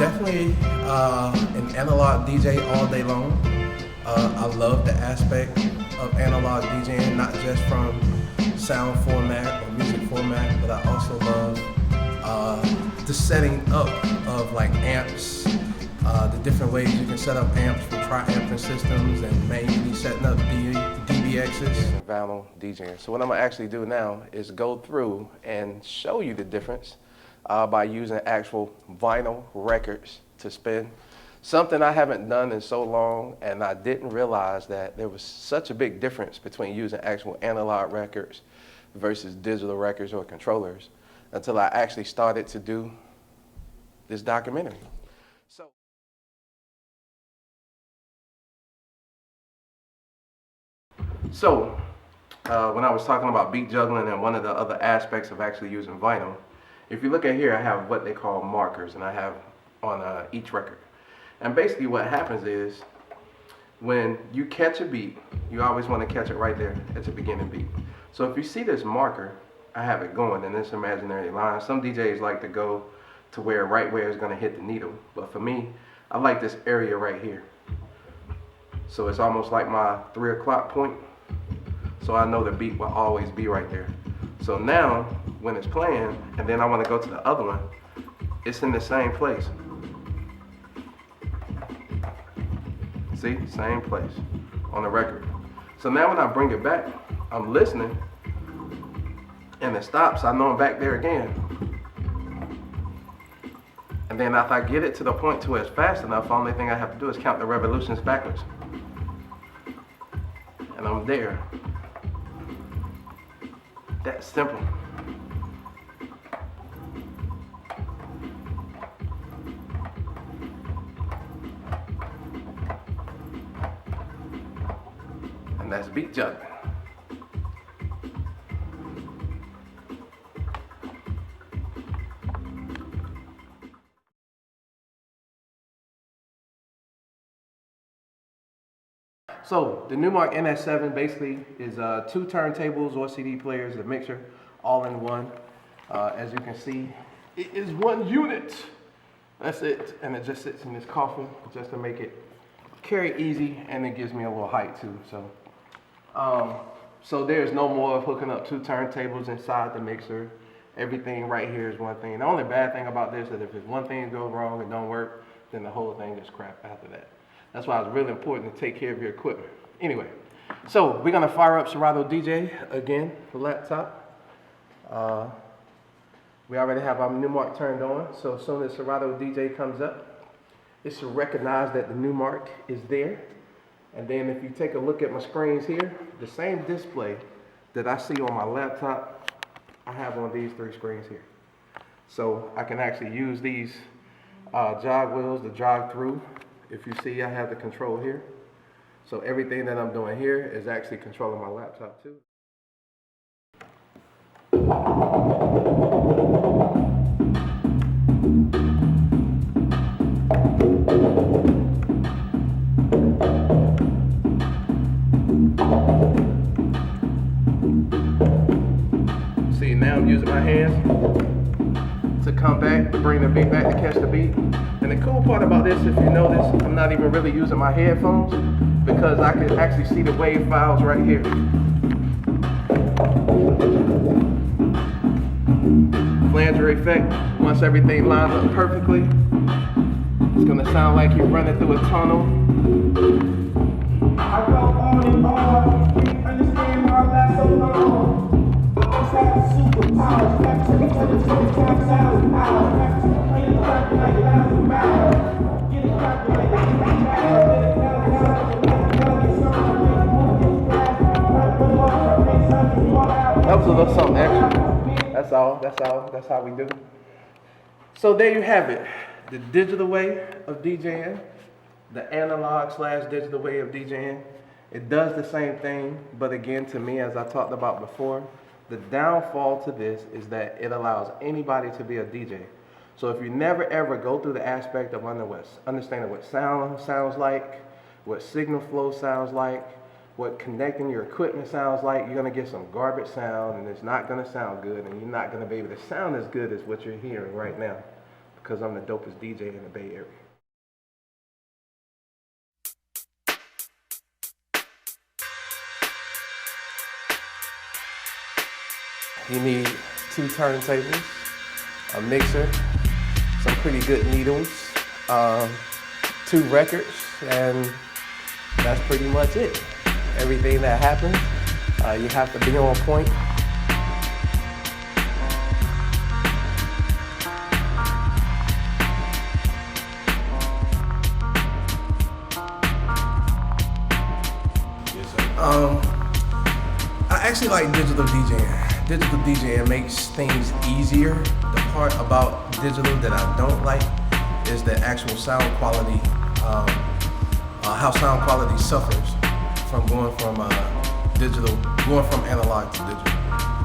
Definitely an analog DJ all day long. I love the aspect of analog DJing, not just from sound format or music format, but I also love the setting up of like amps, the different ways you can set up amps for tri-amping systems and mainly setting up DBXs and vinyl DJing. So what I'm gonna actually do now is go through and show you the difference by using actual vinyl records to spin. Something I haven't done in so long, and I didn't realize that there was such a big difference between using actual analog records versus digital records or controllers until I actually started to do this documentary. So when I was talking about beat juggling and one of the other aspects of actually using vinyl, if you look at here, I have what they call markers, and I have on each record. And basically what happens is when you catch a beat, you always want to catch it right there at the beginning beat. So if you see this marker, I have it going in this imaginary line. Some DJs like to go to right where it's going to hit the needle. But for me, I like this area right here. So it's almost like my 3 o'clock point. So I know the beat will always be right there. So now, when it's playing, and then I want to go to the other one, it's in the same place. See, same place on the record. So now when I bring it back, I'm listening, and it stops. I know I'm back there again. And then if I get it to the point to where it's fast enough, the only thing I have to do is count the revolutions backwards. And I'm there. That's simple. And that's beat juggling. So the Numark NS7 basically is 2 turntables or CD players, a mixer, all in one. As you can see, it is 1 unit. That's it, and it just sits in this coffin just to make it carry easy, and it gives me a little height too. So there's no more of hooking up 2 turntables inside the mixer. Everything right here is one thing. The only bad thing about this is that if it's one thing goes wrong and don't work, then the whole thing is crap after that. That's why it's really important to take care of your equipment. Anyway, so we're gonna fire up Serato DJ again, the laptop. We already have our Numark turned on, so as soon as Serato DJ comes up, it should recognize that the Numark is there. And then if you take a look at my screens here, the same display that I see on my laptop, I have on these 3 screens here. So I can actually use these jog wheels to jog through. If you see, I have the control here. So everything that I'm doing here is actually controlling my laptop too. See, now I'm using my hands to come back, to bring the beat back, to catch the beat. And the cool part about this, if you notice, I'm not even really using my headphones because I can actually see the wave files right here. Flanger effect, once everything lines up perfectly, it's gonna sound like you're running through a tunnel. I go on and on, can't understand why I last so long. Superpowers, back to the 25,000 hours, back to the plane, cracking like 1,000 miles. Get it cracking like 1,000 miles. That was a little something extra. That's how we do. So there you have it. The digital way of DJing, the analog/digital way of DJing. It does the same thing, but again, to me, as I talked about before, the downfall to this is that it allows anybody to be a DJ. So if you never ever go through the aspect of understanding what sound sounds like, what signal flow sounds like, what connecting your equipment sounds like, you're gonna get some garbage sound and it's not gonna sound good, and you're not gonna be able to sound as good as what you're hearing right now. because I'm the dopest DJ in the Bay Area. You need 2 turntables, a mixer, some pretty good needles, 2 records, and that's pretty much it. Everything that happens, you have to be on point. I actually like digital DJing. Digital DJing makes things easier. The part about digital that I don't like is the actual sound quality, how sound quality suffers from going from analog to digital.